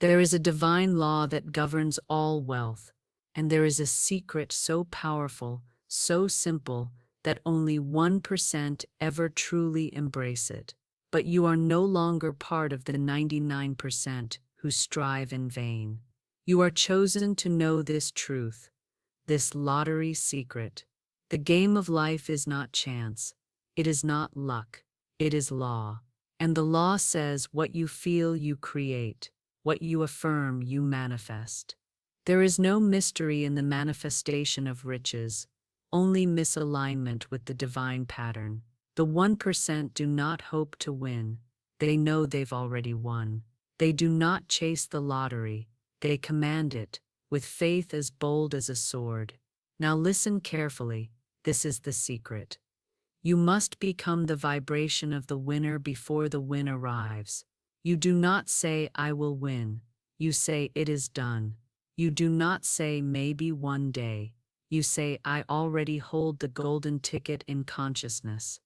There is a divine law that governs all wealth, and there is a secret so powerful, so simple, that only 1% ever truly embrace it. But you are no longer part of the 99% who strive in vain. You are chosen to know this truth, this lottery secret. The game of life is not chance, it is not luck, it is law. And the law says what you feel you create, what you affirm you manifest. There is no mystery in the manifestation of riches, only misalignment with the divine pattern. The 1% do not hope to win, they know they've already won. They do not chase the lottery, they command it, with faith as bold as a sword. Now listen carefully, this is the secret. You must become the vibration of the winner before the win arrives. You do not say, I will win. You say, it is done. You do not say, maybe one day. You say, I already hold the golden ticket in consciousness.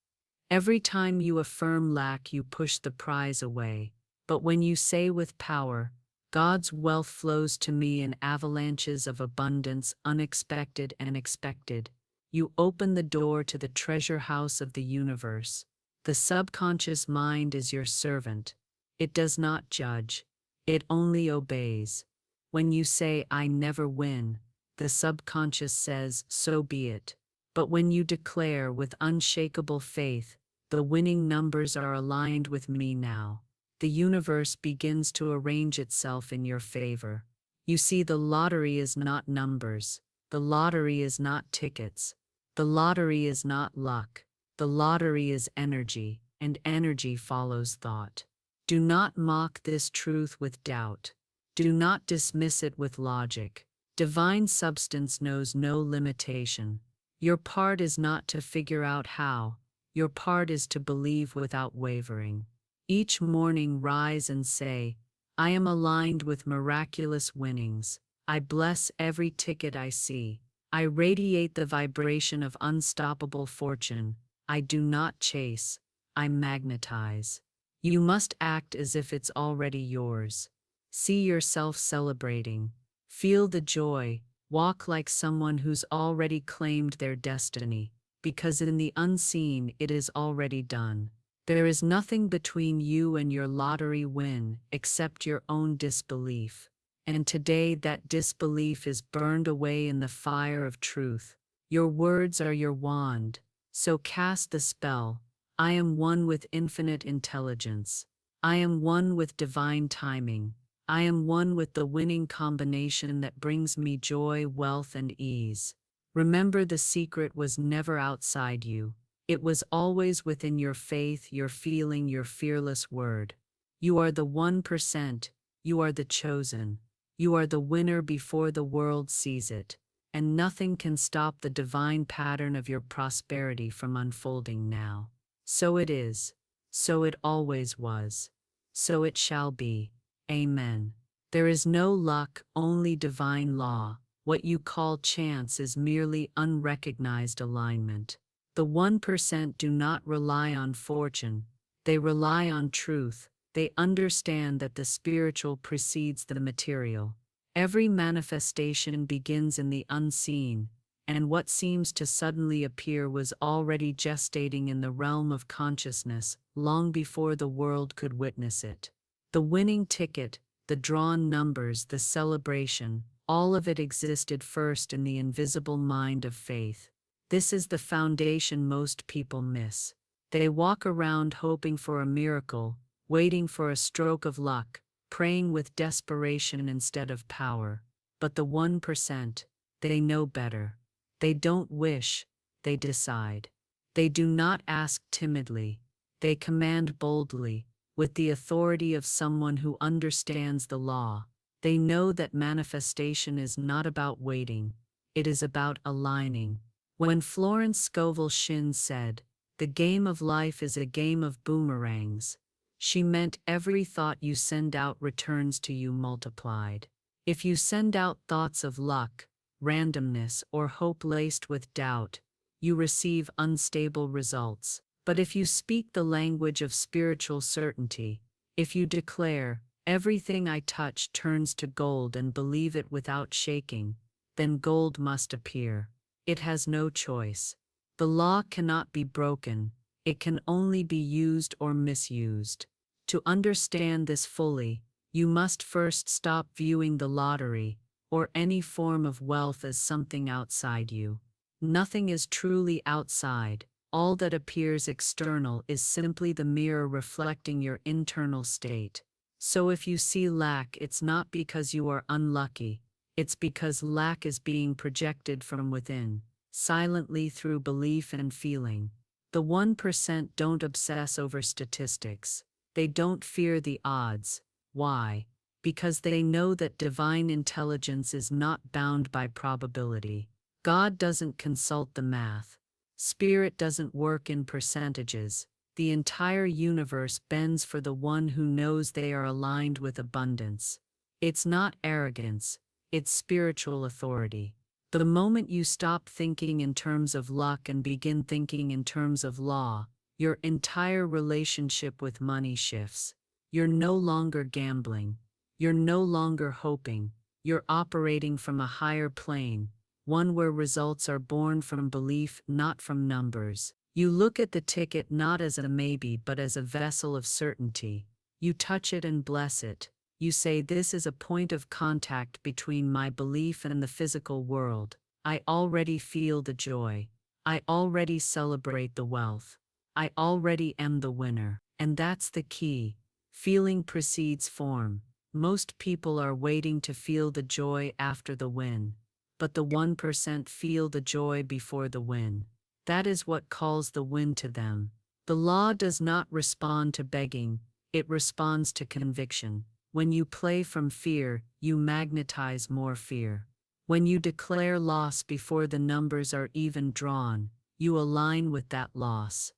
Every time you affirm lack, you push the prize away. But when you say with power, God's wealth flows to me in avalanches of abundance, unexpected and expected, you open the door to the treasure house of the universe. The subconscious mind is your servant. It does not judge. It only obeys. When you say, I never win, the subconscious says, so be it. But when you declare with unshakable faith, the winning numbers are aligned with me now, the universe begins to arrange itself in your favor. You see, the lottery is not numbers. The lottery is not tickets. The lottery is not luck. The lottery is energy, and energy follows thought. Do not mock this truth with doubt. Do not dismiss it with logic. Divine substance knows no limitation. Your part is not to figure out how. Your part is to believe without wavering. Each morning rise and say, I am aligned with miraculous winnings. I bless every ticket I see. I radiate the vibration of unstoppable fortune. I do not chase, I magnetize. You must act as if it's already yours. See yourself celebrating. Feel the joy. Walk like someone who's already claimed their destiny, because in the unseen it is already done. There is nothing between you and your lottery win except your own disbelief. And today that disbelief is burned away in the fire of truth. Your words are your wand, so cast the spell. I am one with infinite intelligence. I am one with divine timing. I am one with the winning combination that brings me joy, wealth, and ease. Remember, the secret was never outside you. It was always within your faith, your feeling, your fearless word. You are the 1%. You are the chosen. You are the winner before the world sees it, and nothing can stop the divine pattern of your prosperity from unfolding now. So it is, so it always was, so it shall be. Amen. There is no luck, only divine law. What you call chance is merely unrecognized alignment. The 1% do not rely on fortune, they rely on truth. They understand that the spiritual precedes the material. Every manifestation begins in the unseen, and what seems to suddenly appear was already gestating in the realm of consciousness long before the world could witness it. The winning ticket, the drawn numbers, the celebration, all of it existed first in the invisible mind of faith. This is the foundation most people miss. They walk around hoping for a miracle, waiting for a stroke of luck, praying with desperation instead of power. But the 1%, they know better. They don't wish, they decide. They do not ask timidly, they command boldly, with the authority of someone who understands the law. They know that manifestation is not about waiting, it is about aligning. When Florence Scovel Shinn said, "The game of life is a game of boomerangs," she meant every thought you send out returns to you multiplied. If you send out thoughts of luck, randomness, or hope laced with doubt, you receive unstable results. But if you speak the language of spiritual certainty, if you declare, Everything I touch turns to gold and believe it without shaking, then gold must appear. It has no choice. The law cannot be broken, it can only be used or misused. To understand this fully, you must first stop viewing the lottery, or any form of wealth as something outside you. Nothing is truly outside. All that appears external is simply the mirror reflecting your internal state. So if you see lack, it's not because you are unlucky, it's because lack is being projected from within, silently through belief and feeling. The 1% don't obsess over statistics. They don't fear the odds. Why? Because they know that divine intelligence is not bound by probability. God doesn't consult the math. Spirit doesn't work in percentages. The entire universe bends for the one who knows they are aligned with abundance. It's not arrogance, it's spiritual authority. The moment you stop thinking in terms of luck and begin thinking in terms of law, your entire relationship with money shifts. You're no longer gambling. You're no longer hoping. You're operating from a higher plane, one where results are born from belief, not from numbers. You look at the ticket not as a maybe but as a vessel of certainty. You touch it and bless it. You say, this is a point of contact between my belief and the physical world. I already feel the joy. I already celebrate the wealth. I already am the winner. And that's the key. Feeling precedes form. Most people are waiting to feel the joy after the win. But the 1% feel the joy before the win. That is what calls the win to them. The law does not respond to begging, it responds to conviction. When you play from fear, you magnetize more fear. When you declare loss before the numbers are even drawn, you align with that loss.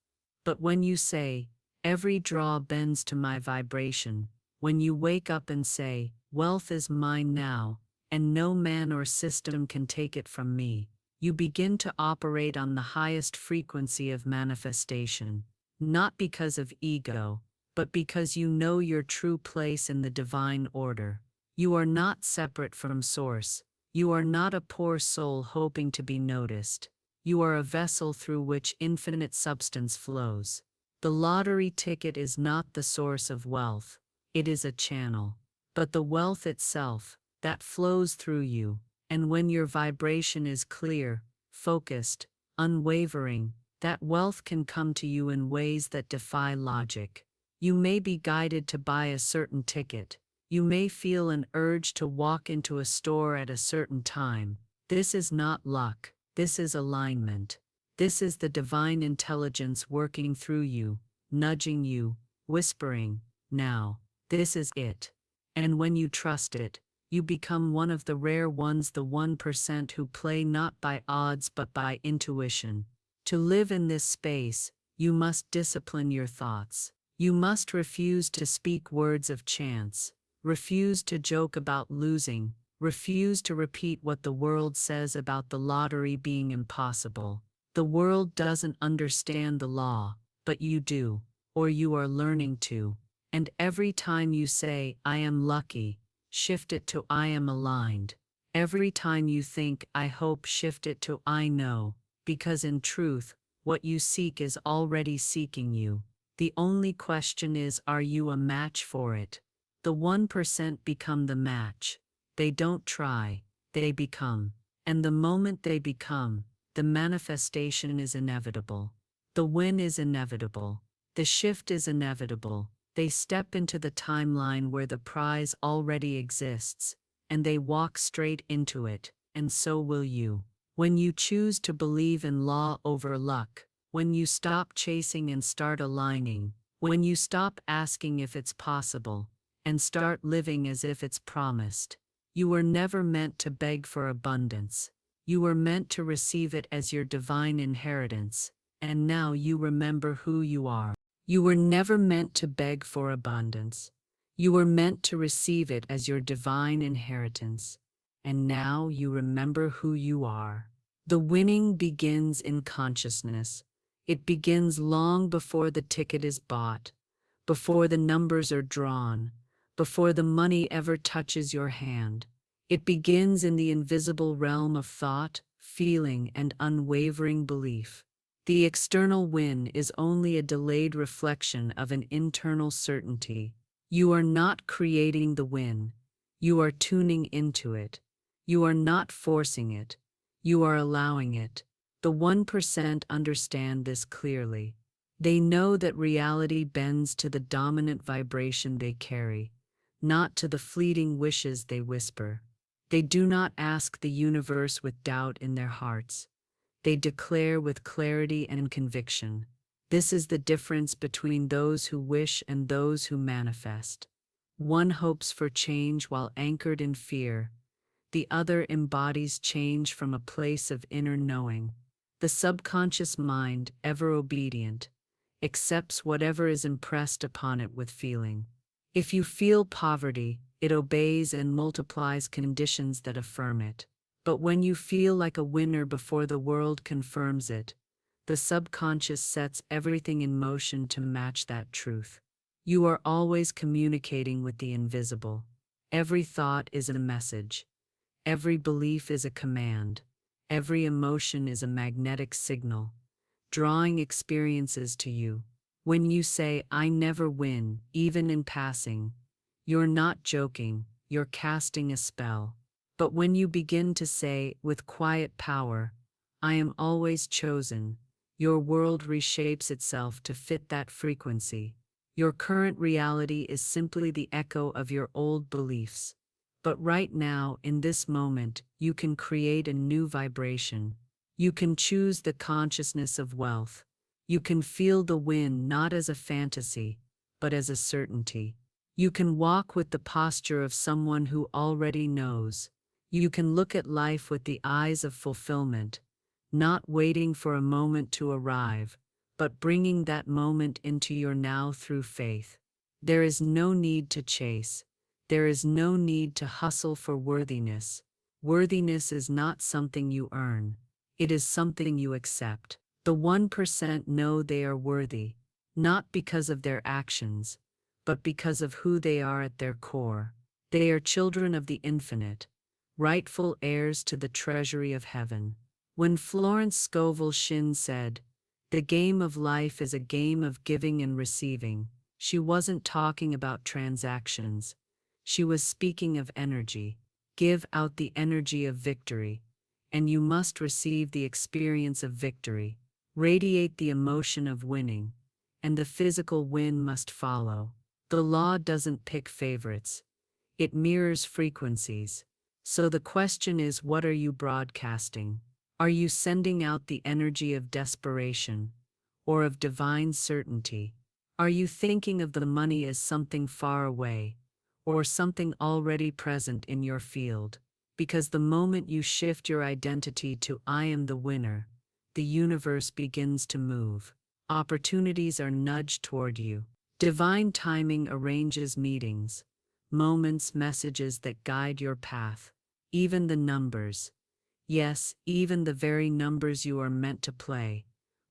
But when you say, every draw bends to my vibration, when you wake up and say, wealth is mine now, and no man or system can take it from me, you begin to operate on the highest frequency of manifestation, not because of ego, but because you know your true place in the divine order. You are not separate from Source. You are not a poor soul hoping to be noticed. You are a vessel through which infinite substance flows. The lottery ticket is not the source of wealth. It is a channel. But the wealth itself, that flows through you, and when your vibration is clear, focused, unwavering, that wealth can come to you in ways that defy logic. You may be guided to buy a certain ticket. You may feel an urge to walk into a store at a certain time. This is not luck. This is alignment. This is the divine intelligence working through you, nudging you, whispering, now, this is it. And when you trust it, you become one of the rare ones, the 1% who play not by odds but by intuition. To live in this space, you must discipline your thoughts. You must refuse to speak words of chance, refuse to joke about losing, refuse to repeat what the world says about the lottery being impossible. The world doesn't understand the law, but you do, or you are learning to. And every time you say, I am lucky, shift it to I am aligned. Every time you think, I hope, shift it to I know, because in truth, what you seek is already seeking you. The only question is, are you a match for it? The 1% become the match. They don't try, they become. And the moment they become, the manifestation is inevitable. The win is inevitable. The shift is inevitable. They step into the timeline where the prize already exists, and they walk straight into it, and so will you. When you choose to believe in law over luck, when you stop chasing and start aligning, when you stop asking if it's possible, and start living as if it's promised, you were never meant to beg for abundance. You were meant to receive it as your divine inheritance, and now you remember who you are. You were never meant to beg for abundance. You were meant to receive it as your divine inheritance, and now you remember who you are. The winning begins in consciousness. It begins long before the ticket is bought, before the numbers are drawn, before the money ever touches your hand. It begins in the invisible realm of thought, feeling, and unwavering belief. The external win is only a delayed reflection of an internal certainty. You are not creating the win. You are tuning into it. You are not forcing it. You are allowing it. The 1% understand this clearly. They know that reality bends to the dominant vibration they carry, not to the fleeting wishes they whisper. They do not ask the universe with doubt in their hearts. They declare with clarity and conviction. This is the difference between those who wish and those who manifest. One hopes for change while anchored in fear. The other embodies change from a place of inner knowing. The subconscious mind, ever obedient, accepts whatever is impressed upon it with feeling. If you feel poverty, it obeys and multiplies conditions that affirm it. But when you feel like a winner before the world confirms it, the subconscious sets everything in motion to match that truth. You are always communicating with the invisible. Every thought is a message. Every belief is a command. Every emotion is a magnetic signal, drawing experiences to you. When you say, "I never win," even in passing, you're not joking, you're casting a spell. But when you begin to say, with quiet power, "I am always chosen," your world reshapes itself to fit that frequency. Your current reality is simply the echo of your old beliefs. But right now, in this moment, you can create a new vibration. You can choose the consciousness of wealth. You can feel the win not as a fantasy, but as a certainty. You can walk with the posture of someone who already knows. You can look at life with the eyes of fulfillment, not waiting for a moment to arrive, but bringing that moment into your now through faith. There is no need to chase. There is no need to hustle for worthiness. Worthiness is not something you earn. It is something you accept. The 1% know they are worthy, not because of their actions, but because of who they are at their core. They are children of the infinite, rightful heirs to the treasury of heaven. When Florence Scovel Shinn said, "The game of life is a game of giving and receiving," she wasn't talking about transactions. She was speaking of energy. Give out the energy of victory, and you must receive the experience of victory. Radiate the emotion of winning, and the physical win must follow. The law doesn't pick favorites. It mirrors frequencies. So the question is, what are you broadcasting? Are you sending out the energy of desperation, or of divine certainty? Are you thinking of the money as something far away, or something already present in your field? Because the moment you shift your identity to "I am the winner," the universe begins to move. Opportunities are nudged toward you. Divine timing arranges meetings, moments, messages that guide your path. Even the numbers, yes, even the very numbers you are meant to play,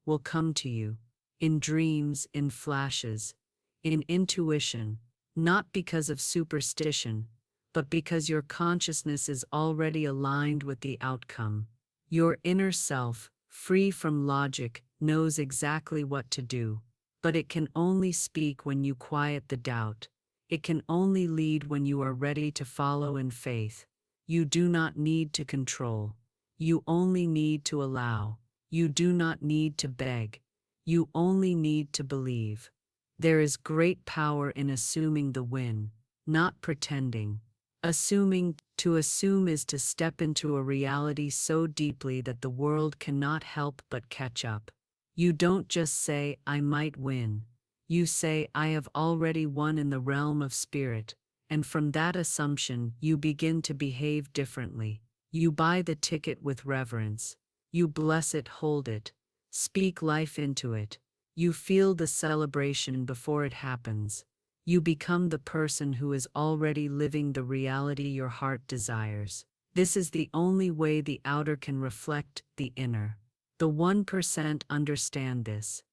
will come to you. In dreams, in flashes, in intuition, not because of superstition, but because your consciousness is already aligned with the outcome. Your inner self, free from logic, knows exactly what to do, but it can only speak when you quiet the doubt. It can only lead when you are ready to follow in faith. You do not need to control. You only need to allow. You do not need to beg. You only need to believe. There is great power in assuming the win, not pretending. To assume is to step into a reality so deeply that the world cannot help but catch up. You don't just say, "I might win." You say, "I have already won in the realm of spirit," and from that assumption, you begin to behave differently. You buy the ticket with reverence. You bless it, hold it, speak life into it. You feel the celebration before it happens. You become the person who is already living the reality your heart desires. This is the only way the outer can reflect the inner. The 1% understand this.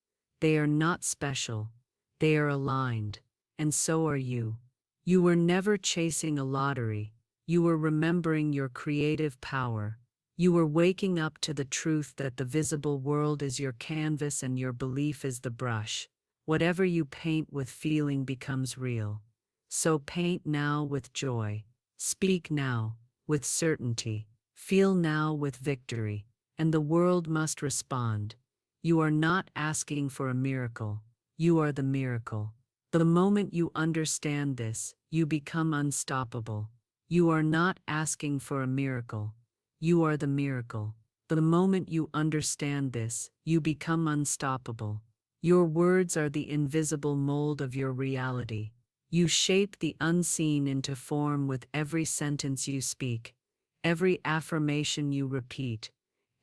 They are not special. They are aligned. And so are you. You were never chasing a lottery. You were remembering your creative power. You were waking up to the truth that the visible world is your canvas and your belief is the brush. Whatever you paint with feeling becomes real. So paint now with joy. Speak now with certainty. Feel now with victory. And the world must respond. You are not asking for a miracle. You are the miracle. The moment you understand this, you become unstoppable. You are not asking for a miracle. You are the miracle. The moment you understand this, you become unstoppable. Your words are the invisible mold of your reality. You shape the unseen into form with every sentence you speak, every affirmation you repeat,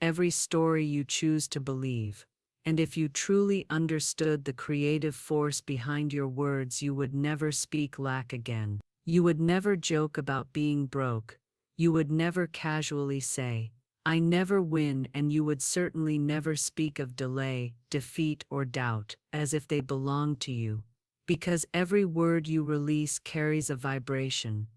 every story you choose to believe. And if you truly understood the creative force behind your words, you would never speak lack again. You would never joke about being broke. You would never casually say, "I never win," and you would certainly never speak of delay, defeat, or doubt, as if they belonged to you. Because every word you release carries a vibration,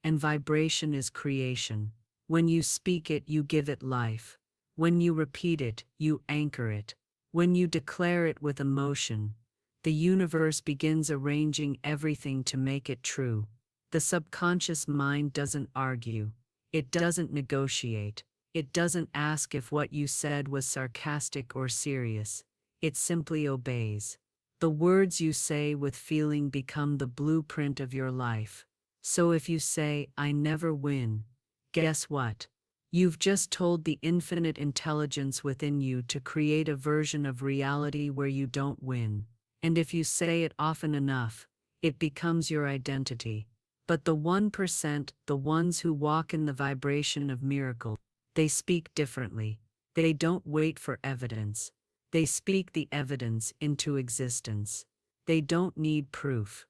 and vibration is creation. When you speak it, you give it life. When you repeat it, you anchor it. When you declare it with emotion, the universe begins arranging everything to make it true. The subconscious mind doesn't argue. It doesn't negotiate. It doesn't ask if what you said was sarcastic or serious. It simply obeys. The words you say with feeling become the blueprint of your life. So if you say, "I never win," guess what? You've just told the infinite intelligence within you to create a version of reality where you don't win. And if you say it often enough, it becomes your identity. But the 1%, the ones who walk in the vibration of miracle, they speak differently. They don't wait for evidence. They speak the evidence into existence. They don't need proof.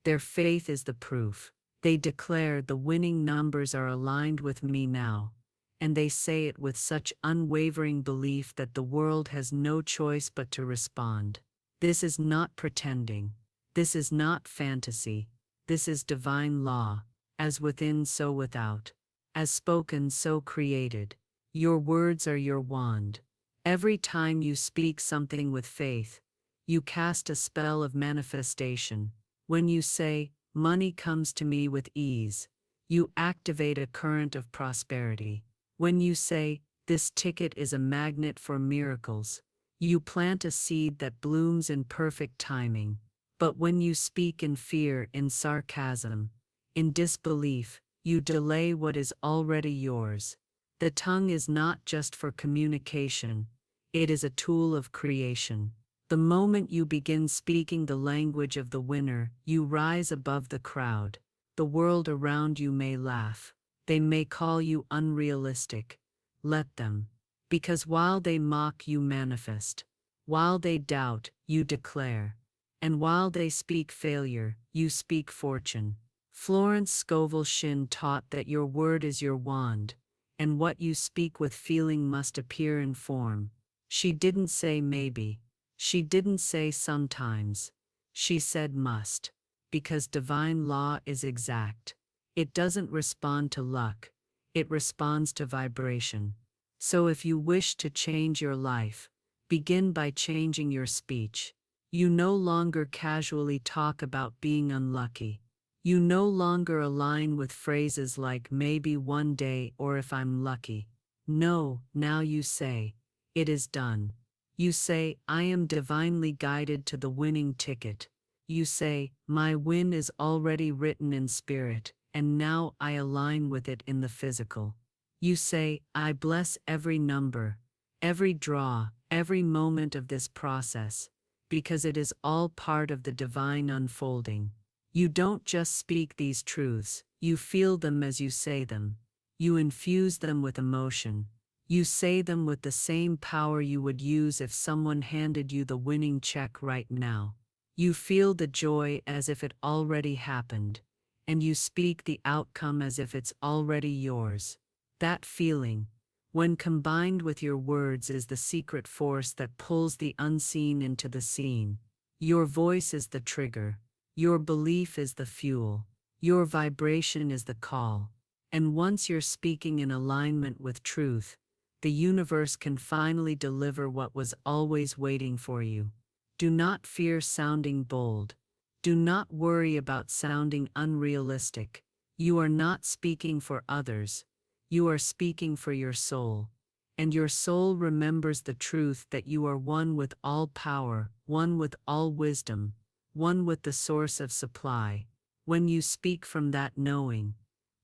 Their faith is the proof. They declare, "The winning numbers are aligned with me now." And they say it with such unwavering belief that the world has no choice but to respond. This is not pretending. This is not fantasy. This is divine law, as within so without, as spoken so created. Your words are your wand. Every time you speak something with faith, you cast a spell of manifestation. When you say, "Money comes to me with ease," you activate a current of prosperity. When you say, "This ticket is a magnet for miracles," you plant a seed that blooms in perfect timing. But when you speak in fear, in sarcasm, in disbelief, you delay what is already yours. The tongue is not just for communication, it is a tool of creation. The moment you begin speaking the language of the winner, you rise above the crowd. The world around you may laugh. They may call you unrealistic. Let them. Because while they mock, you manifest. While they doubt, you declare. And while they speak failure, you speak fortune. Florence Scovel Shinn taught that your word is your wand, and what you speak with feeling must appear in form. She didn't say maybe. She didn't say sometimes. She said must. Because divine law is exact. It doesn't respond to luck. It responds to vibration. So if you wish to change your life, begin by changing your speech. You no longer casually talk about being unlucky. You no longer align with phrases like "maybe one day" or "if I'm lucky." No, now you say, "It is done." You say, "I am divinely guided to the winning ticket." You say, "My win is already written in spirit, and now I align with it in the physical." You say, "I bless every number, every draw, every moment of this process, because it is all part of the divine unfolding." You don't just speak these truths, you feel them as you say them. You infuse them with emotion. You say them with the same power you would use if someone handed you the winning check right now. You feel the joy as if it already happened, and you speak the outcome as if it's already yours. That feeling, when combined with your words, is the secret force that pulls the unseen into the seen. Your voice is the trigger. Your belief is the fuel. Your vibration is the call. And once you're speaking in alignment with truth, the universe can finally deliver what was always waiting for you. Do not fear sounding bold. Do not worry about sounding unrealistic. You are not speaking for others. You are speaking for your soul. And your soul remembers the truth that you are one with all power, one with all wisdom, one with the source of supply. When you speak from that knowing,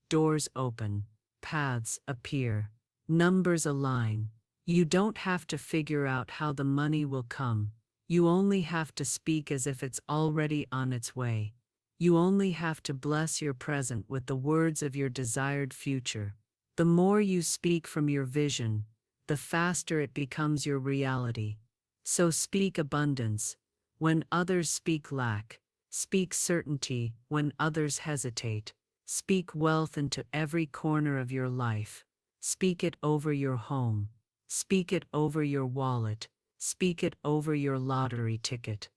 doors open, paths appear, numbers align. You don't have to figure out how the money will come. You only have to speak as if it's already on its way. You only have to bless your present with the words of your desired future. The more you speak from your vision, the faster it becomes your reality. So speak abundance when others speak lack. Speak certainty when others hesitate. Speak wealth into every corner of your life. Speak it over your home. Speak it over your wallet. Speak it over your lottery ticket.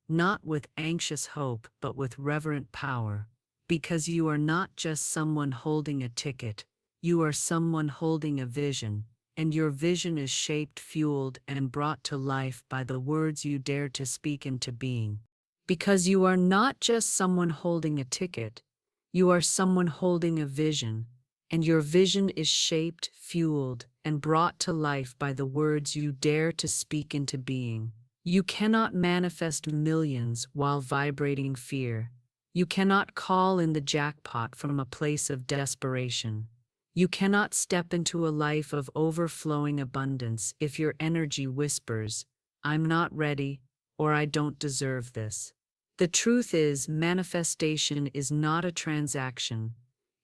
Not with anxious hope, but with reverent power. Because you are not just someone holding a ticket. You are someone holding a vision, and your vision is shaped, fueled, and brought to life by the words you dare to speak into being. Because you are not just someone holding a ticket, you are someone holding a vision, and your vision is shaped, fueled, and brought to life by the words you dare to speak into being. You cannot manifest millions while vibrating fear. You cannot call in the jackpot from a place of desperation. You cannot step into a life of overflowing abundance if your energy whispers, "I'm not ready," or "I don't deserve this." The truth is, manifestation is not a transaction.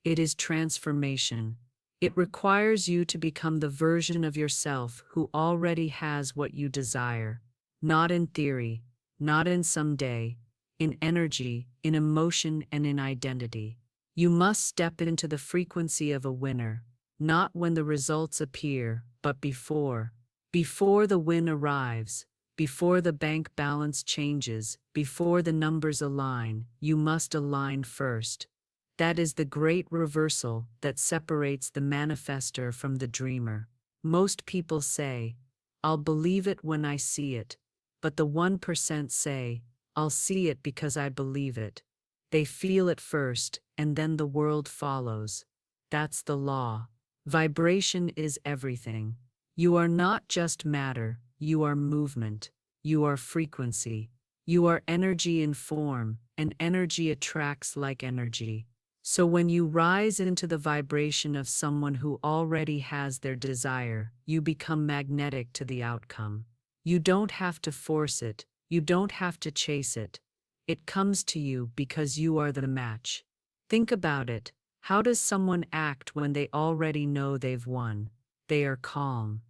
It is transformation. It requires you to become the version of yourself who already has what you desire. Not in theory, not in someday, in energy, in emotion, and in identity. You must step into the frequency of a winner, not when the results appear, but before. Before the win arrives, before the bank balance changes, before the numbers align, you must align first. That is the great reversal that separates the manifester from the dreamer. Most people say, "I'll believe it when I see it," but the 1% say, "I'll see it because I believe it." They feel it first, and then the world follows. That's the law. Vibration is everything. You are not just matter, you are movement. You are frequency. You are energy in form, and energy attracts like energy. So when you rise into the vibration of someone who already has their desire, you become magnetic to the outcome. You don't have to force it. You don't have to chase it. It comes to you because you are the match. Think about it. How does someone act when they already know they've won? They are calm.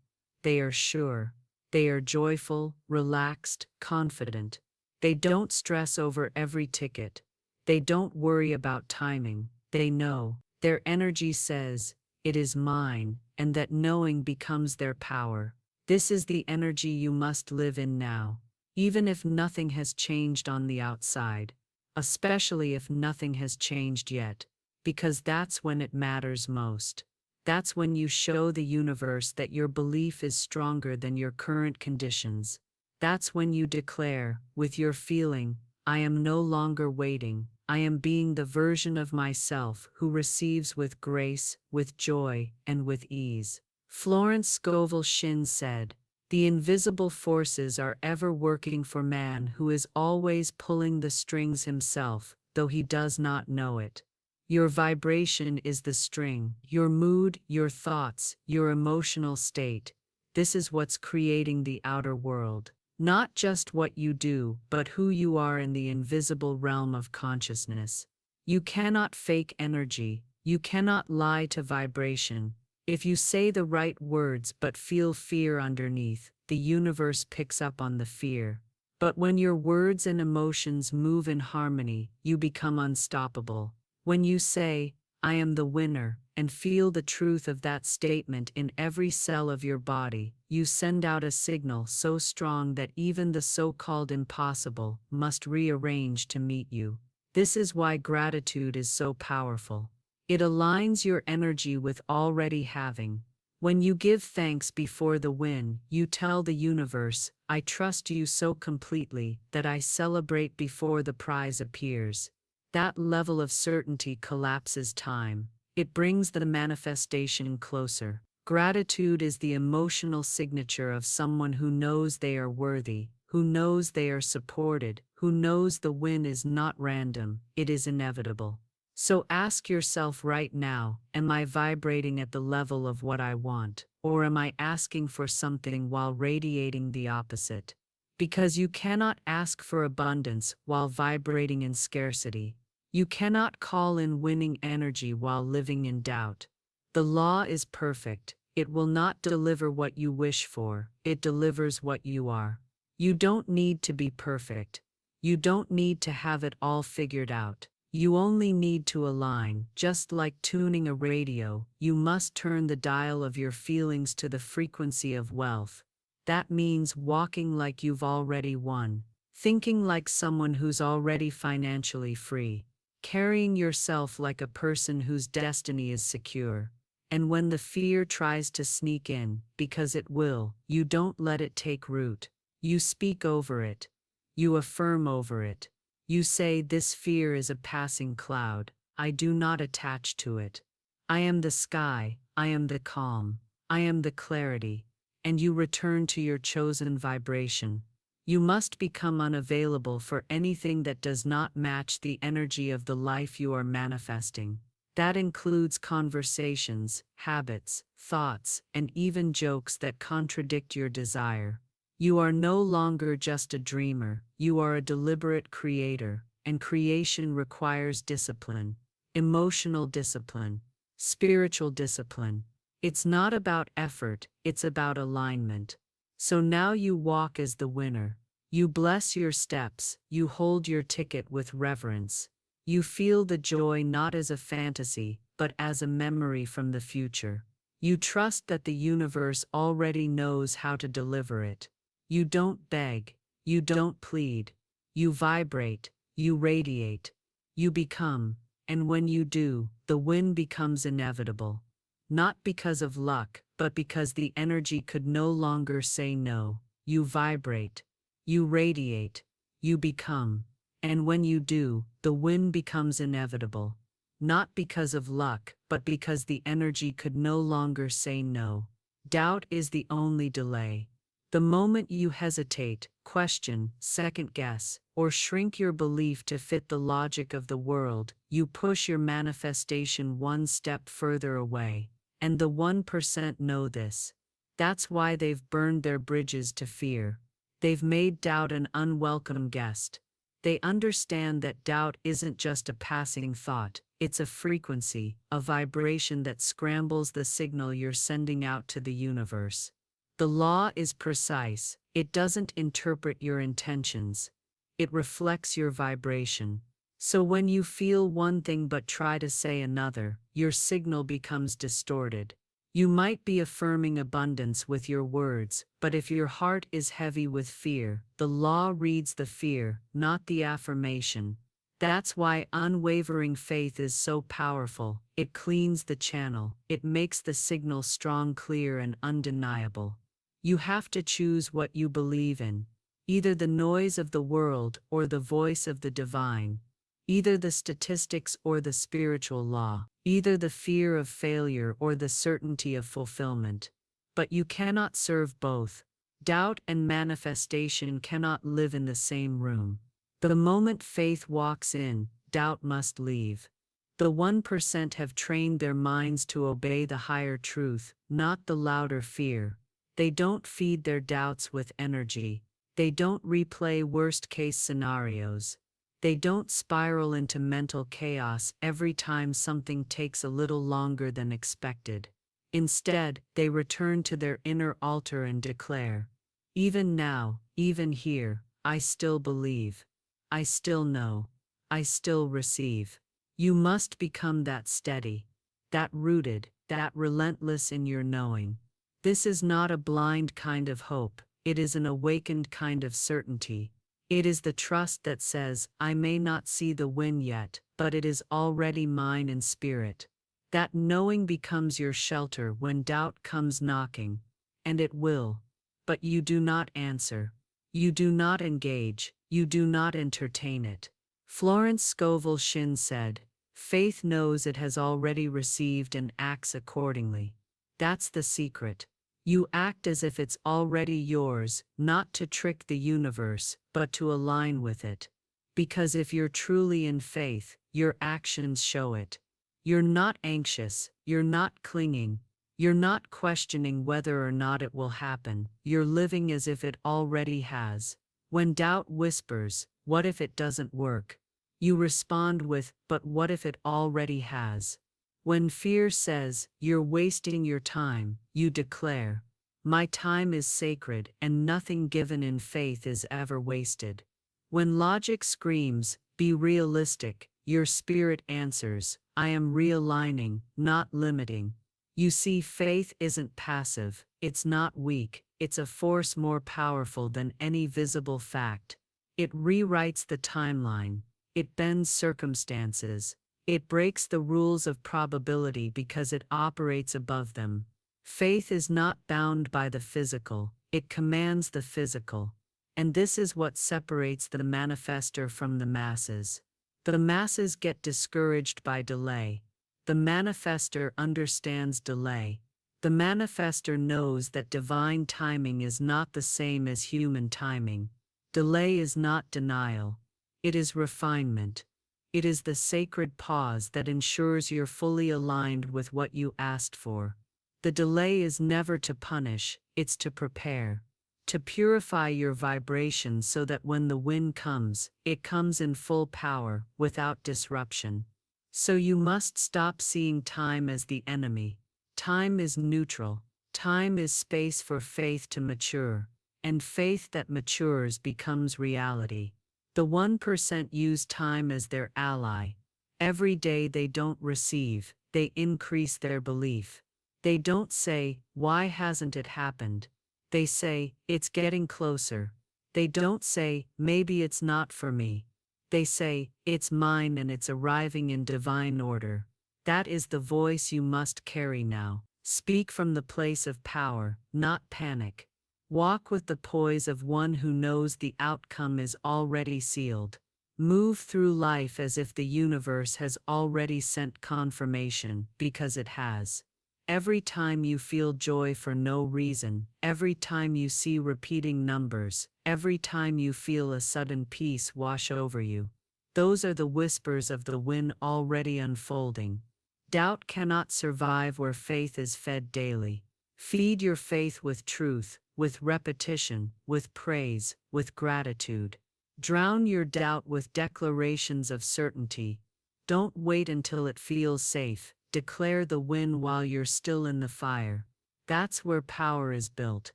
They are sure. They are joyful, relaxed, confident. They don't stress over every ticket. They don't worry about timing. They know. Their energy says, "It is mine," and that knowing becomes their power. This is the energy you must live in now. Even if nothing has changed on the outside, especially if nothing has changed yet, because that's when it matters most. That's when you show the universe that your belief is stronger than your current conditions. That's when you declare, with your feeling, "I am no longer waiting. I am being the version of myself who receives with grace, with joy, and with ease." Florence Scovel Shinn said, "The invisible forces are ever working for man who is always pulling the strings himself, though he does not know it." Your vibration is the string, your mood, your thoughts, your emotional state. This is what's creating the outer world. Not just what you do, but who you are in the invisible realm of consciousness. You cannot fake energy. You cannot lie to vibration. If you say the right words but feel fear underneath, the universe picks up on the fear. But when your words and emotions move in harmony, you become unstoppable. When you say, "I am the winner," and feel the truth of that statement in every cell of your body, you send out a signal so strong that even the so-called impossible must rearrange to meet you. This is why gratitude is so powerful. It aligns your energy with already having. When you give thanks before the win, you tell the universe, I trust you so completely that I celebrate before the prize appears. That level of certainty collapses time. It brings the manifestation closer. Gratitude is the emotional signature of someone who knows they are worthy, who knows they are supported, who knows the win is not random, it is inevitable. So ask yourself right now, am I vibrating at the level of what I want, or am I asking for something while radiating the opposite? Because you cannot ask for abundance while vibrating in scarcity. You cannot call in winning energy while living in doubt. The law is perfect. It will not deliver what you wish for, it delivers what you are. You don't need to be perfect. You don't need to have it all figured out. You only need to align. Just like tuning a radio, you must turn the dial of your feelings to the frequency of wealth. That means walking like you've already won, thinking like someone who's already financially free, carrying yourself like a person whose destiny is secure. And when the fear tries to sneak in, because it will, you don't let it take root. You speak over it. You affirm over it. You say, this fear is a passing cloud. I do not attach to it. I am the sky. I am the calm. I am the clarity. And you return to your chosen vibration. You must become unavailable for anything that does not match the energy of the life you are manifesting. That includes conversations, habits, thoughts, and even jokes that contradict your desire. You are no longer just a dreamer, you are a deliberate creator, and creation requires discipline, emotional discipline, spiritual discipline. It's not about effort, it's about alignment. So now you walk as the winner. You bless your steps, you hold your ticket with reverence. You feel the joy not as a fantasy, but as a memory from the future. You trust that the universe already knows how to deliver it. You don't beg, you don't plead. You vibrate, you radiate, you become, and when you do, the win becomes inevitable. Not because of luck, but because the energy could no longer say no. You vibrate, you radiate, you become. And when you do, the win becomes inevitable. Not because of luck, but because the energy could no longer say no. Doubt is the only delay. The moment you hesitate, question, second guess, or shrink your belief to fit the logic of the world, you push your manifestation one step further away. And the 1% know this. That's why they've burned their bridges to fear. They've made doubt an unwelcome guest. They understand that doubt isn't just a passing thought, it's a frequency, a vibration that scrambles the signal you're sending out to the universe. The law is precise, it doesn't interpret your intentions. It reflects your vibration. So when you feel one thing but try to say another, your signal becomes distorted. You might be affirming abundance with your words, but if your heart is heavy with fear, the law reads the fear, not the affirmation. That's why unwavering faith is so powerful. It cleans the channel, it makes the signal strong, clear, and undeniable. You have to choose what you believe in, either the noise of the world or the voice of the divine. Either the statistics or the spiritual law, either the fear of failure or the certainty of fulfillment. But you cannot serve both. Doubt and manifestation cannot live in the same room. The moment faith walks in, doubt must leave. The 1% have trained their minds to obey the higher truth, not the louder fear. They don't feed their doubts with energy. They don't replay worst-case scenarios. They don't spiral into mental chaos every time something takes a little longer than expected. Instead, they return to their inner altar and declare, even now, even here, I still believe. I still know. I still receive. You must become that steady, that rooted, that relentless in your knowing. This is not a blind kind of hope, it is an awakened kind of certainty. It is the trust that says, I may not see the win yet, but it is already mine in spirit. That knowing becomes your shelter when doubt comes knocking, and it will. But you do not answer. You do not engage. You do not entertain it. Florence Scovel Shinn said, faith knows it has already received and acts accordingly. That's the secret. You act as if it's already yours, not to trick the universe, but to align with it. Because if you're truly in faith, your actions show it. You're not anxious, you're not clinging, you're not questioning whether or not it will happen, you're living as if it already has. When doubt whispers, what if it doesn't work? You respond with, but what if it already has? When fear says, you're wasting your time, you declare, my time is sacred and nothing given in faith is ever wasted. When logic screams, be realistic, your spirit answers, I am realigning, not limiting. You see, faith isn't passive, it's not weak, it's a force more powerful than any visible fact. It rewrites the timeline, it bends circumstances, it breaks the rules of probability because it operates above them. Faith is not bound by the physical, it commands the physical. And this is what separates the manifester from the masses. The masses get discouraged by delay. The manifester understands delay. The manifester knows that divine timing is not the same as human timing. Delay is not denial. It is refinement. It is the sacred pause that ensures you're fully aligned with what you asked for. The delay is never to punish, it's to prepare. To purify your vibration so that when the wind comes, it comes in full power, without disruption. So you must stop seeing time as the enemy. Time is neutral. Time is space for faith to mature. And faith that matures becomes reality. The 1% use time as their ally. Every day they don't receive, they increase their belief. They don't say, why hasn't it happened? They say, it's getting closer. They don't say, maybe it's not for me. They say, it's mine and it's arriving in divine order. That is the voice you must carry now. Speak from the place of power, not panic. Walk with the poise of one who knows the outcome is already sealed. Move through life as if the universe has already sent confirmation, because it has. Every time you feel joy for no reason, every time you see repeating numbers, every time you feel a sudden peace wash over you, those are the whispers of the wind already unfolding. Doubt cannot survive where faith is fed daily. Feed your faith with truth, with repetition, with praise, with gratitude. Drown your doubt with declarations of certainty. Don't wait until it feels safe. Declare the win while you're still in the fire. That's where power is built.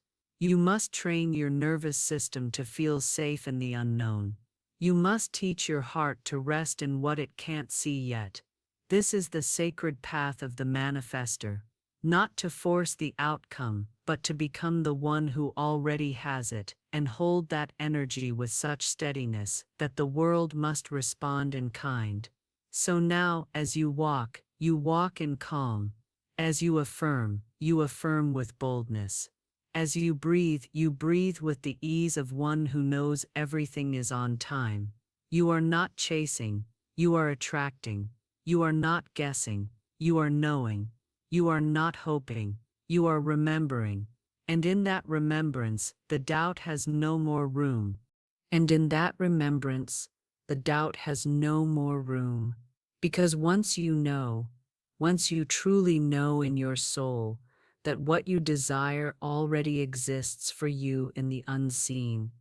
You must train your nervous system to feel safe in the unknown. You must teach your heart to rest in what it can't see yet. This is the sacred path of the manifester. Not to force the outcome, but to become the one who already has it, and hold that energy with such steadiness that the world must respond in kind. So now, as you walk in calm. As you affirm with boldness. As you breathe with the ease of one who knows everything is on time. You are not chasing, you are attracting. You are not guessing, you are knowing. You are not hoping, you are remembering. And in that remembrance, the doubt has no more room. And in that remembrance, the doubt has no more room. Because once you truly know in your soul that what you desire already exists for you in the unseen,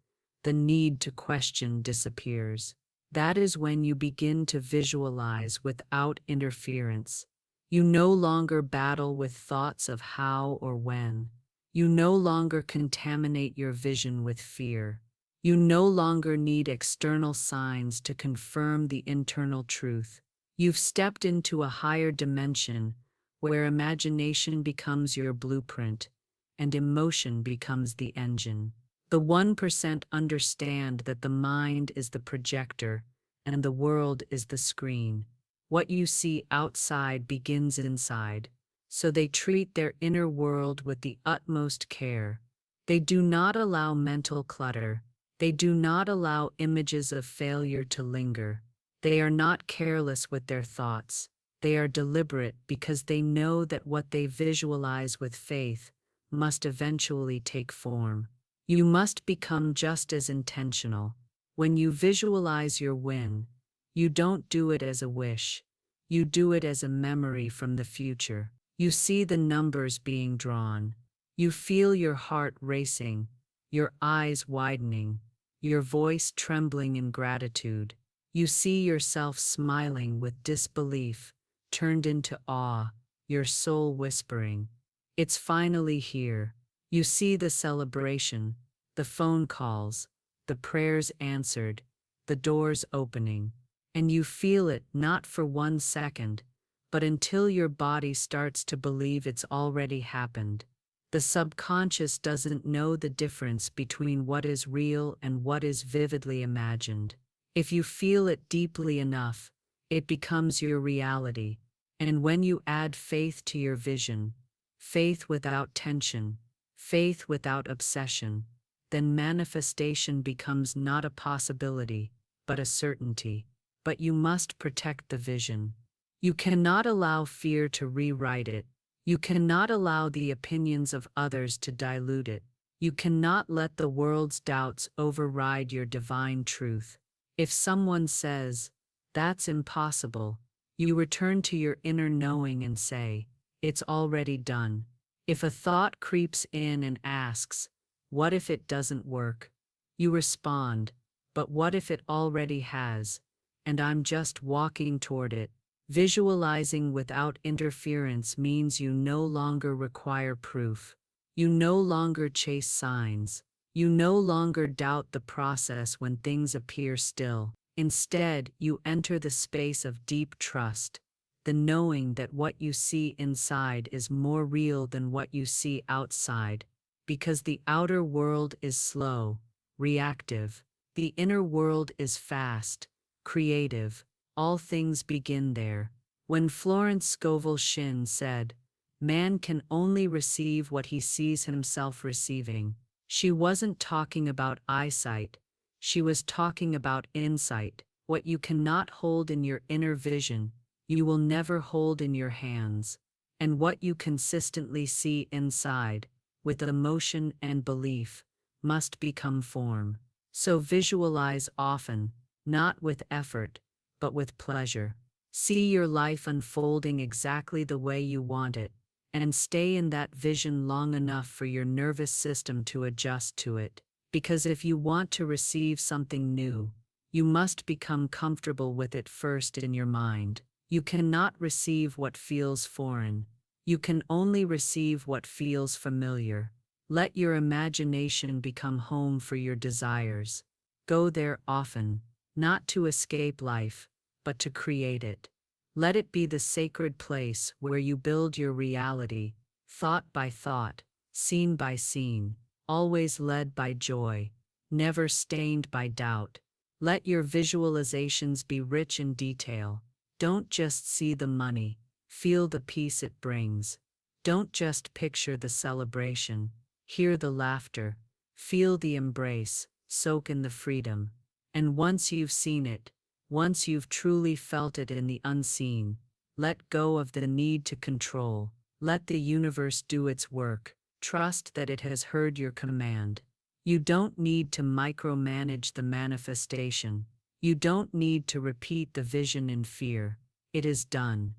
the need to question disappears. That is when you begin to visualize without interference. You no longer battle with thoughts of how or when. You no longer contaminate your vision with fear. You no longer need external signs to confirm the internal truth. You've stepped into a higher dimension where imagination becomes your blueprint and emotion becomes the engine. The 1% understand that the mind is the projector and the world is the screen. What you see outside begins inside, so they treat their inner world with the utmost care. They do not allow mental clutter. They do not allow images of failure to linger. They are not careless with their thoughts. They are deliberate because they know that what they visualize with faith must eventually take form. You must become just as intentional. When you visualize your win, you don't do it as a wish. You do it as a memory from the future. You see the numbers being drawn. You feel your heart racing, your eyes widening, your voice trembling in gratitude. You see yourself smiling with disbelief, turned into awe, your soul whispering, "It's finally here." You see the celebration, the phone calls, the prayers answered, the doors opening, and you feel it not for 1 second, but until your body starts to believe it's already happened. The subconscious doesn't know the difference between what is real and what is vividly imagined. If you feel it deeply enough, it becomes your reality. And when you add faith to your vision, faith without tension, faith without obsession, then manifestation becomes not a possibility, but a certainty. But you must protect the vision. You cannot allow fear to rewrite it. You cannot allow the opinions of others to dilute it. You cannot let the world's doubts override your divine truth. If someone says, "That's impossible," you return to your inner knowing and say, "It's already done." If a thought creeps in and asks, "What if it doesn't work?" you respond, "But what if it already has, and I'm just walking toward it?" Visualizing without interference means you no longer require proof. You no longer chase signs. You no longer doubt the process when things appear still. Instead, you enter the space of deep trust, the knowing that what you see inside is more real than what you see outside, because the outer world is slow, reactive. The inner world is fast, creative. All things begin there. When Florence Scovel Shinn said, "Man can only receive what he sees himself receiving," she wasn't talking about eyesight. She was talking about insight. What you cannot hold in your inner vision, you will never hold in your hands. And what you consistently see inside, with emotion and belief, must become form. So visualize often, not with effort, but with pleasure. See your life unfolding exactly the way you want it, and stay in that vision long enough for your nervous system to adjust to it. Because if you want to receive something new, you must become comfortable with it first in your mind. You cannot receive what feels foreign. You can only receive what feels familiar. Let your imagination become home for your desires. Go there often, not to escape life, but to create it. Let it be the sacred place where you build your reality, thought by thought, scene by scene, always led by joy, never stained by doubt. Let your visualizations be rich in detail. Don't just see the money, feel the peace it brings. Don't just picture the celebration, hear the laughter, feel the embrace, soak in the freedom. And once you've seen it, once you've truly felt it in the unseen, let go of the need to control. Let the universe do its work. Trust that it has heard your command. You don't need to micromanage the manifestation. You don't need to repeat the vision in fear. It is done.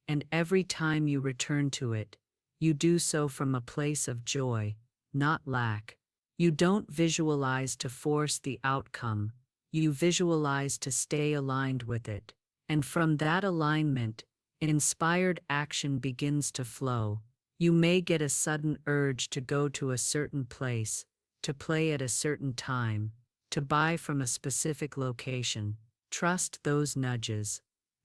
And every time you return to it, you do so from a place of joy, not lack. You don't visualize to force the outcome. You visualize to stay aligned with it. And from that alignment, inspired action begins to flow. You may get a sudden urge to go to a certain place, to play at a certain time, to buy from a specific location. Trust those nudges.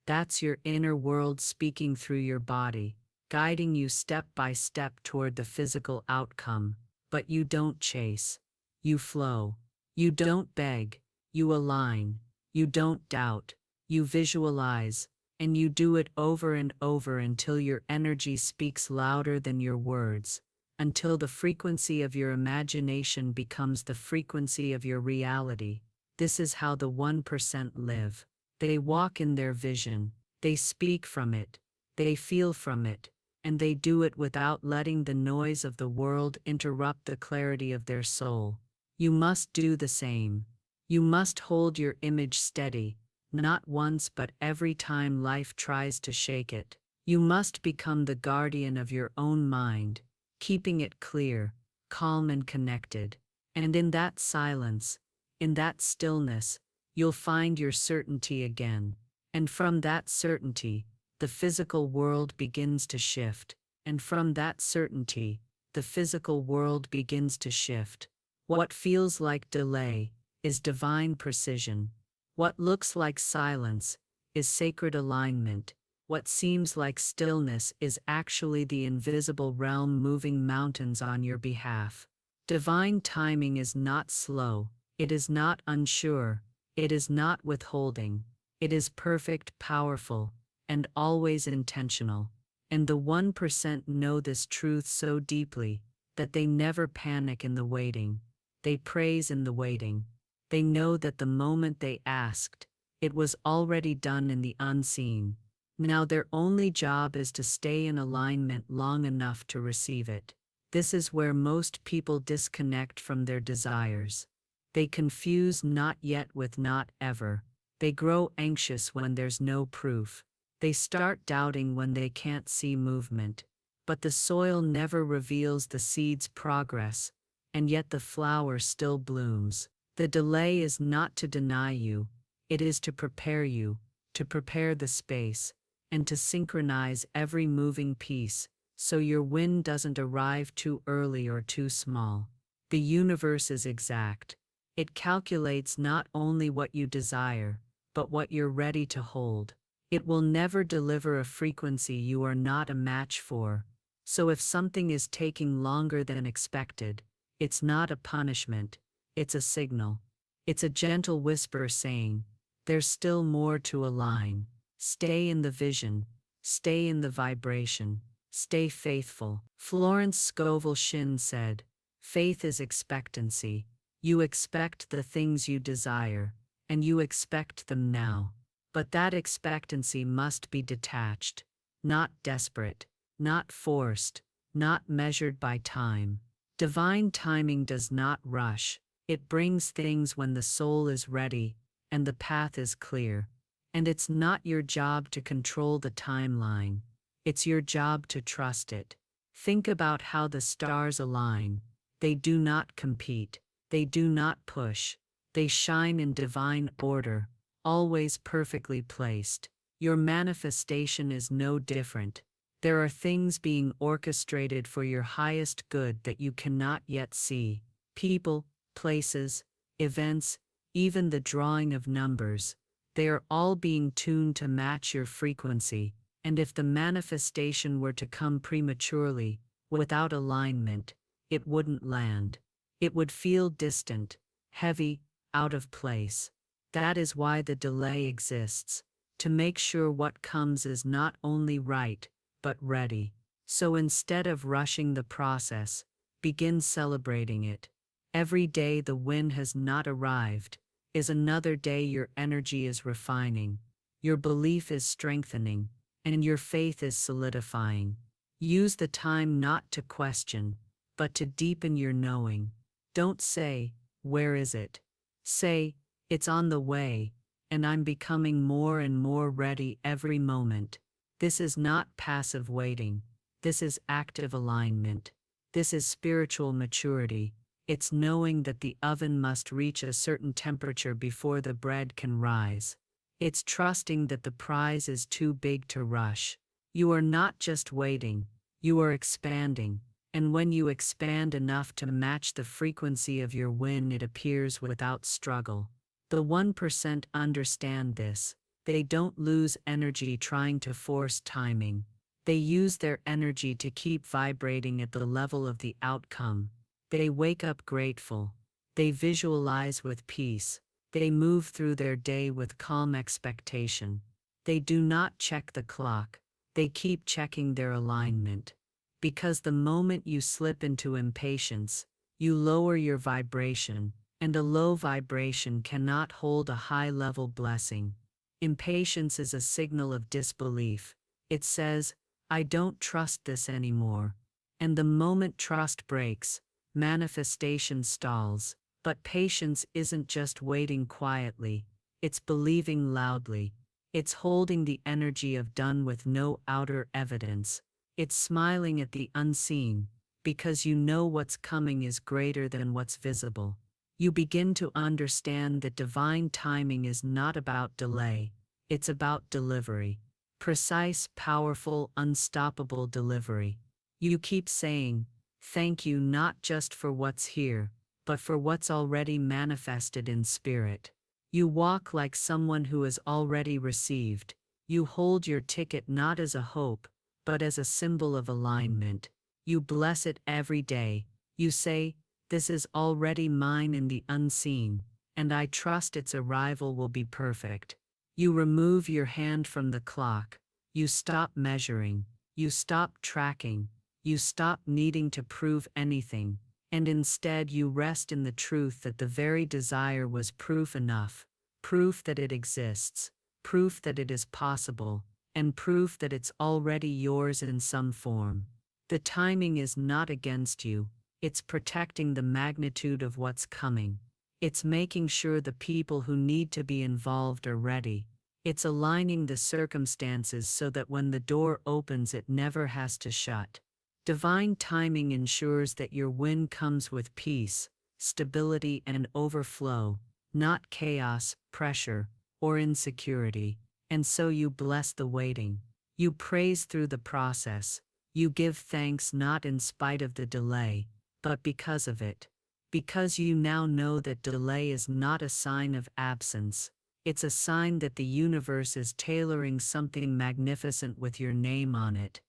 That's your inner world speaking through your body, guiding you step by step toward the physical outcome. But you don't chase. you flow. You don't beg, you align. You don't doubt, you visualize, and you do it over and over until your energy speaks louder than your words, until the frequency of your imagination becomes the frequency of your reality. This is how the 1% live. They walk in their vision, they speak from it, they feel from it, and they do it without letting the noise of the world interrupt the clarity of their soul. You must do the same. You must hold your image steady, not once but every time life tries to shake it. You must become the guardian of your own mind, keeping it clear, calm and connected. And in that silence, in that stillness, you'll find your certainty again. And from that certainty, the physical world begins to shift. And from that certainty, the physical world begins to shift. What feels like delay is divine precision. What looks like silence is sacred alignment. What seems like stillness is actually the invisible realm moving mountains on your behalf. Divine timing is not slow, it is not unsure, it is not withholding. It is perfect, powerful, and always intentional. And the 1% know this truth so deeply that they never panic in the waiting. They praise in the waiting. They know that the moment they asked, it was already done in the unseen. Now their only job is to stay in alignment long enough to receive it. This is where most people disconnect from their desires. They confuse not yet with not ever. They grow anxious when there's no proof. They start doubting when they can't see movement. But the soil never reveals the seed's progress, and yet the flower still blooms. The delay is not to deny you, it is to prepare you, to prepare the space, and to synchronize every moving piece, so your win doesn't arrive too early or too small. The universe is exact. It calculates not only what you desire, but what you're ready to hold. It will never deliver a frequency you are not a match for. So if something is taking longer than expected, it's not a punishment, it's a signal. It's a gentle whisper saying, there's still more to align. Stay in the vision, stay in the vibration, stay faithful. Florence Scovel Shinn said, faith is expectancy. You expect the things you desire, and you expect them now. But that expectancy must be detached, not desperate, not forced, not measured by time. Divine timing does not rush. It brings things when the soul is ready and the path is clear. And it's not your job to control the timeline. It's your job to trust it. Think about how the stars align. They do not compete. They do not push. They shine in divine order, always perfectly placed. Your manifestation is no different. There are things being orchestrated for your highest good that you cannot yet see. People, places, events, even the drawing of numbers. They are all being tuned to match your frequency, and if the manifestation were to come prematurely, without alignment, it wouldn't land. It would feel distant, heavy, out of place. That is why the delay exists, to make sure what comes is not only right, but ready. So instead of rushing the process, begin celebrating it. Every day the win has not arrived is another day your energy is refining, your belief is strengthening, and your faith is solidifying. Use the time not to question, but to deepen your knowing. Don't say, where is it? Say, it's on the way, and I'm becoming more and more ready every moment. This is not passive waiting. This is active alignment. This is spiritual maturity. It's knowing that the oven must reach a certain temperature before the bread can rise. It's trusting that the prize is too big to rush. You are not just waiting, you are expanding. And when you expand enough to match the frequency of your win, it appears without struggle. The 1% understand this. They don't lose energy trying to force timing. They use their energy to keep vibrating at the level of the outcome. They wake up grateful. They visualize with peace. They move through their day with calm expectation. They do not check the clock. They keep checking their alignment. Because the moment you slip into impatience, you lower your vibration, and a low vibration cannot hold a high-level blessing. Impatience is a signal of disbelief. It says, I don't trust this anymore. And the moment trust breaks, manifestation stalls. But patience isn't just waiting quietly, it's believing loudly. It's holding the energy of done with no outer evidence. It's smiling at the unseen, because you know what's coming is greater than what's visible. You begin to understand that divine timing is not about delay, it's about delivery. Precise, powerful, unstoppable delivery. You keep saying, thank you not just for what's here, but for what's already manifested in spirit. You walk like someone who has already received. You hold your ticket not as a hope, but as a symbol of alignment. You bless it every day. You say, this is already mine in the unseen, and I trust its arrival will be perfect. You remove your hand from the clock. You stop measuring. You stop tracking. You stop needing to prove anything. And instead you rest in the truth that the very desire was proof enough, proof that it exists, proof that it is possible, and proof that it's already yours in some form. The timing is not against you, it's protecting the magnitude of what's coming. It's making sure the people who need to be involved are ready. It's aligning the circumstances so that when the door opens it never has to shut. Divine timing ensures that your win comes with peace, stability, and overflow, not chaos, pressure, or insecurity. And so you bless the waiting. You praise through the process. You give thanks not in spite of the delay, but because of it. Because you now know that delay is not a sign of absence. It's a sign that the universe is tailoring something magnificent with your name on it.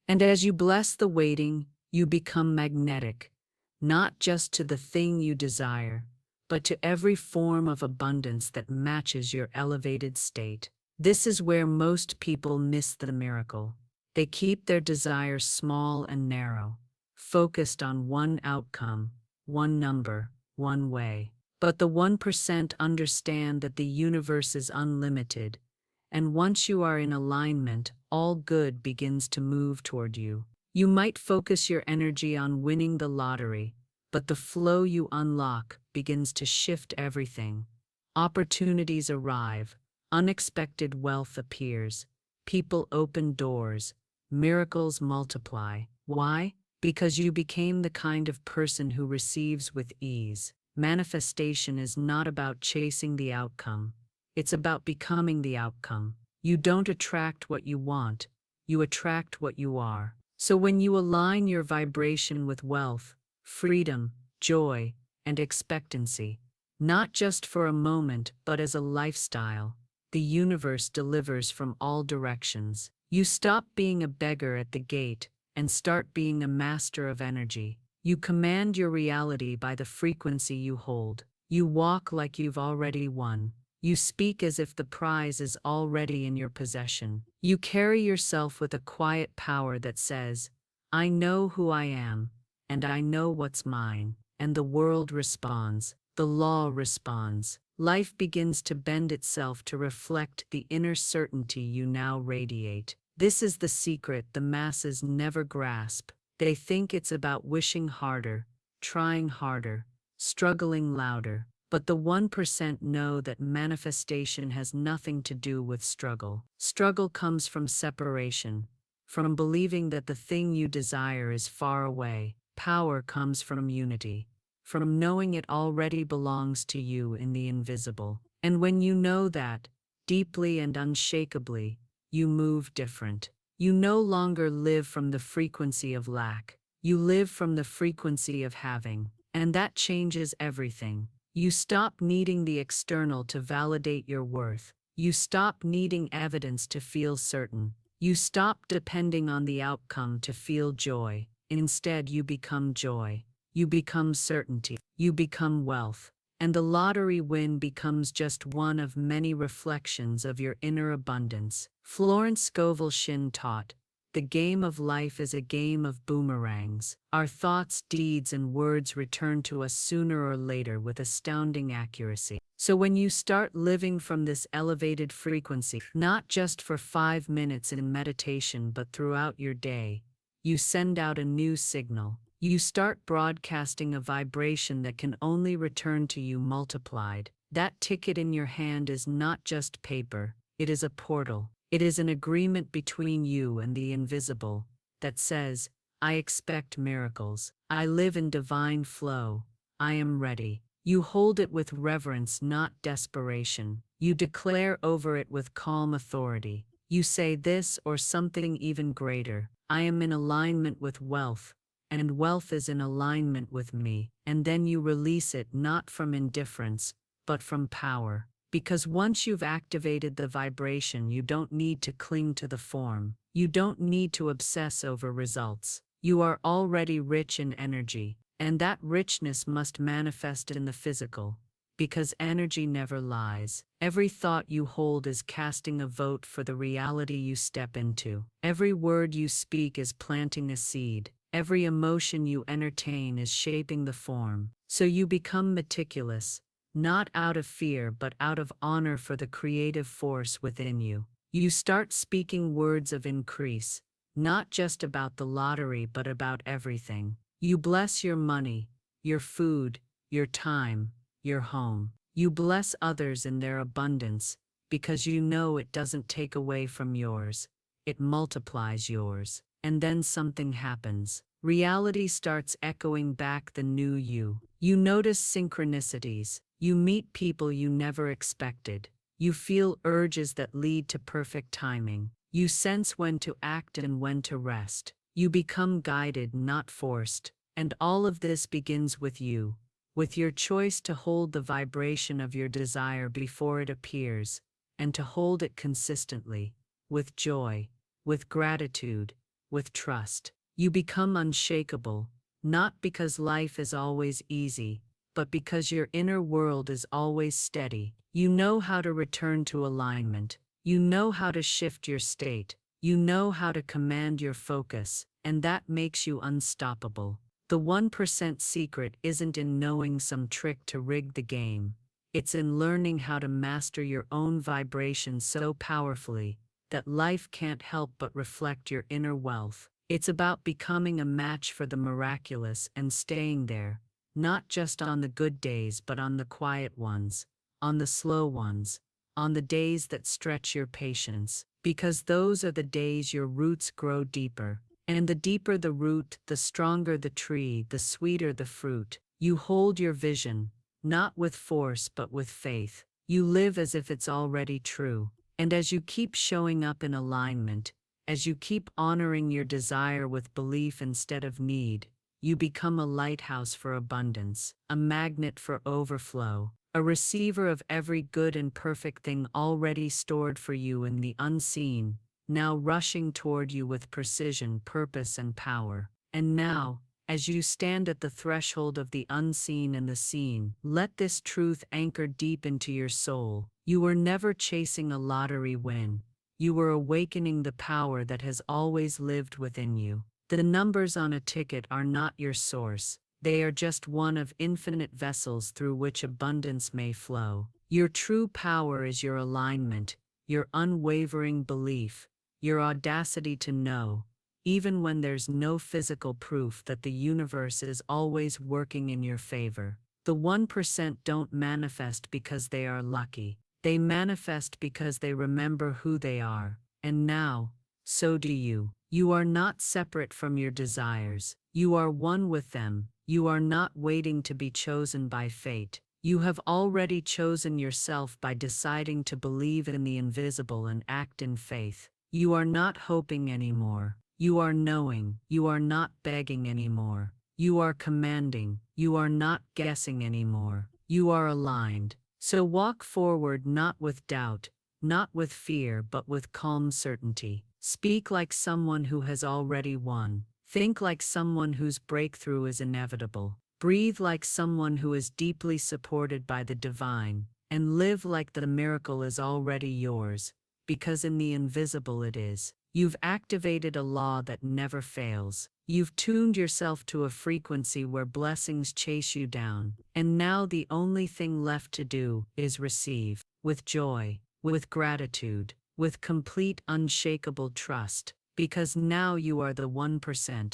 And as you bless the waiting, you become magnetic, not just to the thing you desire, but to every form of abundance that matches your elevated state. This is where most people miss the miracle. They keep their desires small and narrow, focused on one outcome, one number, one way. But the 1% understand that the universe is unlimited, and once you are in alignment, all good begins to move toward you. You might focus your energy on winning the lottery, but the flow you unlock begins to shift everything. Opportunities arrive, unexpected wealth appears, people open doors, miracles multiply. Why? Because you became the kind of person who receives with ease. Manifestation is not about chasing the outcome. It's about becoming the outcome. You don't attract what you want, you attract what you are. So when you align your vibration with wealth, freedom, joy, and expectancy, not just for a moment but as a lifestyle, the universe delivers from all directions. You stop being a beggar at the gate and start being a master of energy. You command your reality by the frequency you hold. You walk like you've already won. You speak as if the prize is already in your possession. You carry yourself with a quiet power that says, I know who I am, and I know what's mine. And the world responds. The law responds. Life begins to bend itself to reflect the inner certainty you now radiate. This is the secret the masses never grasp. They think it's about wishing harder, trying harder, struggling louder. But the 1% know that manifestation has nothing to do with struggle. Struggle comes from separation, from believing that the thing you desire is far away. Power comes from unity, from knowing it already belongs to you in the invisible. And when you know that, deeply and unshakably, you move different. You no longer live from the frequency of lack. You live from the frequency of having. And that changes everything. You stop needing the external to validate your worth. You stop needing evidence to feel certain. You stop depending on the outcome to feel joy. Instead, you become joy. you become certainty, you become wealth, and the lottery win becomes just one of many reflections of your inner abundance. Florence Scovel Shinn taught, "The game of life is a game of boomerangs. Our thoughts, deeds, and words return to us sooner or later with astounding accuracy." So when you start living from this elevated frequency, not just for 5 minutes in meditation but throughout your day, you send out a new signal. You start broadcasting a vibration that can only return to you multiplied. That ticket in your hand is not just paper, it is a portal. It is an agreement between you and the invisible that says, "I expect miracles. I live in divine flow. I am ready." You hold it with reverence, not desperation. You declare over it with calm authority. You say this or something even greater: "I am in alignment with wealth, and wealth is in alignment with me." And then you release it not from indifference, but from power. Because once you've activated the vibration, you don't need to cling to the form. You don't need to obsess over results. You are already rich in energy, and that richness must manifest in the physical, because energy never lies. Every thought you hold is casting a vote for the reality you step into. Every word you speak is planting a seed. Every emotion you entertain is shaping the form. So you become meticulous, not out of fear but out of honor for the creative force within you. You start speaking words of increase, not just about the lottery but about everything. You bless your money, your food, your time, your home. You bless others in their abundance because you know it doesn't take away from yours, it multiplies yours. And then something happens. Reality starts echoing back the new you. You notice synchronicities. You meet people you never expected. You feel urges that lead to perfect timing. You sense when to act and when to rest. You become guided, not forced. And all of this begins with you, with your choice to hold the vibration of your desire before it appears, and to hold it consistently, with joy, with gratitude, with trust. You become unshakable, not because life is always easy, but because your inner world is always steady. You know how to return to alignment. You know how to shift your state. You know how to command your focus, and that makes you unstoppable. The 1% secret isn't in knowing some trick to rig the game. It's in learning how to master your own vibration so powerfully that life can't help but reflect your inner wealth. It's about becoming a match for the miraculous and staying there, not just on the good days but on the quiet ones, on the slow ones, on the days that stretch your patience, because those are the days your roots grow deeper. And the deeper the root, the stronger the tree, the sweeter the fruit. You hold your vision, not with force but with faith. You live as if it's already true. And as you keep showing up in alignment, as you keep honoring your desire with belief instead of need, you become a lighthouse for abundance, a magnet for overflow, a receiver of every good and perfect thing already stored for you in the unseen, now rushing toward you with precision, purpose, and power. And now, as you stand at the threshold of the unseen and the seen, let this truth anchor deep into your soul. You were never chasing a lottery win. You were awakening the power that has always lived within you. The numbers on a ticket are not your source. They are just one of infinite vessels through which abundance may flow. Your true power is your alignment, your unwavering belief, your audacity to know, even when there's no physical proof, that the universe is always working in your favor. The 1% don't manifest because they are lucky. They manifest because they remember who they are. And now, so do you. You are not separate from your desires. You are one with them. You are not waiting to be chosen by fate. You have already chosen yourself by deciding to believe in the invisible and act in faith. You are not hoping anymore. You are knowing. You are not begging anymore. You are commanding. You are not guessing anymore. You are aligned. So walk forward, not with doubt, not with fear, but with calm certainty. Speak like someone who has already won. Think like someone whose breakthrough is inevitable. Breathe like someone who is deeply supported by the divine, and live like the miracle is already yours, because in the invisible it is. You've activated a law that never fails. You've tuned yourself to a frequency where blessings chase you down, and now the only thing left to do is receive, with joy, with gratitude, with complete unshakable trust, because now you are the 1%.